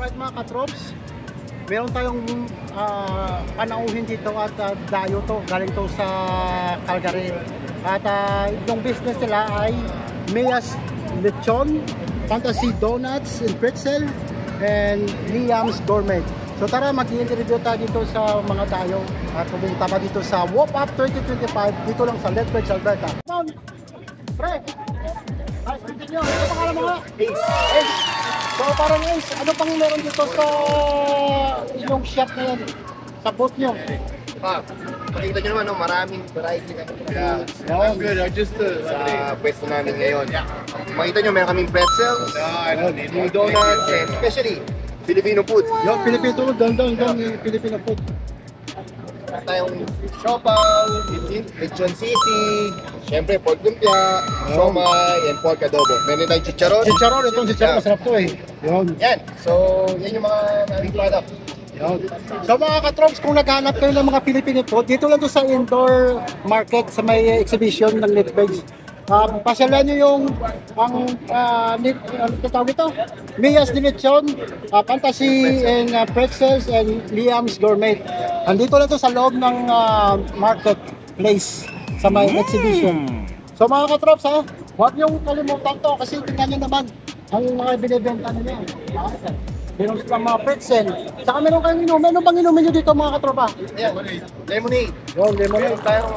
Alright mga katrops, meron tayong panauhin dito at dayo to, galing to sa Calgary. At yung business nila ay Mia's Lechon, Fantasy Donuts and Pretzel, and Liam's Gourmet. So tara, mag-i-interview tayo dito sa mga dayo at pumunta pa dito sa Wop Up 2025 dito lang sa Lethbridge, Alberta. Come on, pre! Nice meeting you. Ito pa mo nga? Ace. So parang Ace, ano pang meron dito sa inyong shop na yan? Sa booth nyo? Makikita nyo naman, no, maraming variety na I'm good, sa pwesto namin ngayon. Makikita nyo, meron kaming pretzels, donuts, and especially Filipino food. Yung Filipino food, doon, Filipino food. Tayong siopaw, lechon sisig, syempre pork lumpia, siomai, and pork adobo. Meron tayong chicharon. Chicharon, itong chicharon, masarap to eh. Yun. Yan, so yan yung mga naming product. Yun. So mga katrops, kung naghanap kayo ng mga Filipino food, dito lang to sa indoor market sa may exhibition ng Lethbridge. Pasyalan nyo yung tawag ito, Mia's Lechon, Fantasy and Pretzels and Liam's Gourmet. Andito lang to sa loob ng marketplace sa may exhibition. So mga katrops ha, huwag yung kalimutan to kasi tingnan nyo naman ang mga binibenta nila. Meron silang mga pretzel. Saka meron kayong inumin. Ano bang inumin nyo dito mga katropa? Ayan, lemonade. Yung lemonade. Tayong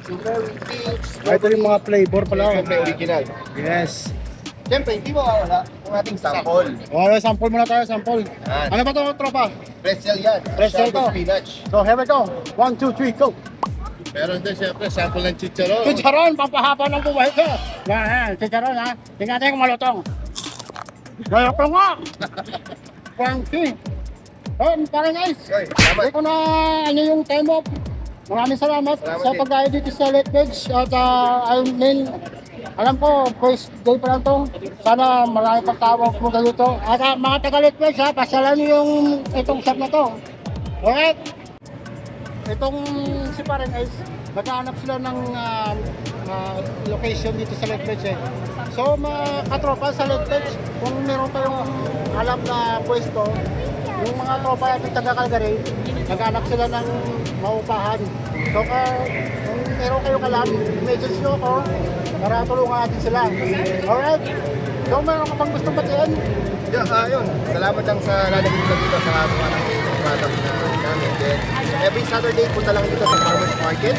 strawberry peach. Ito yung mga flavor pala. Siyempre original. Yes. Siyempre, hindi mawawala ang ating sample. Sample muna tayo, sample. Yan. Ano ba ito tropa? Pretzel yan. Pretzel Shabu to. spinach. So here we go. 1, 2, 3, go! Meron din siyempre sample ng chicharon. Chicharon, pampahaba ng buhay ko. Yan, chicharon ha. Tingnan natin kung malutong. Gaya pa nga! Frankie! Oh, parang nice! Okay, salamat. Hindi ko na ano yung time off. Maraming salamat sa pag-ayo dito sa Lethbridge. At alam ko, first day pa lang to. Sana marami pagtawag mo kayo dito. At mga taga-Lethbridge ha, pasyalan nyo yung itong shop na to. Alright? Itong si Parang Ice, naghahanap sila ng location dito sa Lethbridge eh. So mga katropa sa Lethbridge, kung meron kayong alam na pwesto, yung mga tropa natin taga-Calgary, naghahanap sila ng maupahan. So kung meron kayong alam, message nyo ako para tulungan natin sila. Alright? So meron ka pang gustong batiin? Yeah, yun. Salamat lang sa lalabing dito sa mga product na namin. Then, every Saturday punta lang dito sa Farmers Market.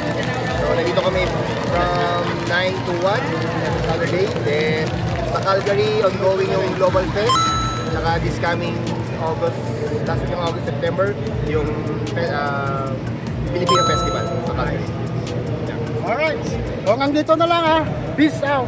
So nandito kami from 9 to 1 every Saturday. Then sa Calgary, ongoing yung Global Fest. Saka this coming August, last week ng August, September, yung Filipino Festival sa Calgary. Alright, hanggang dito na lang ha. Peace out!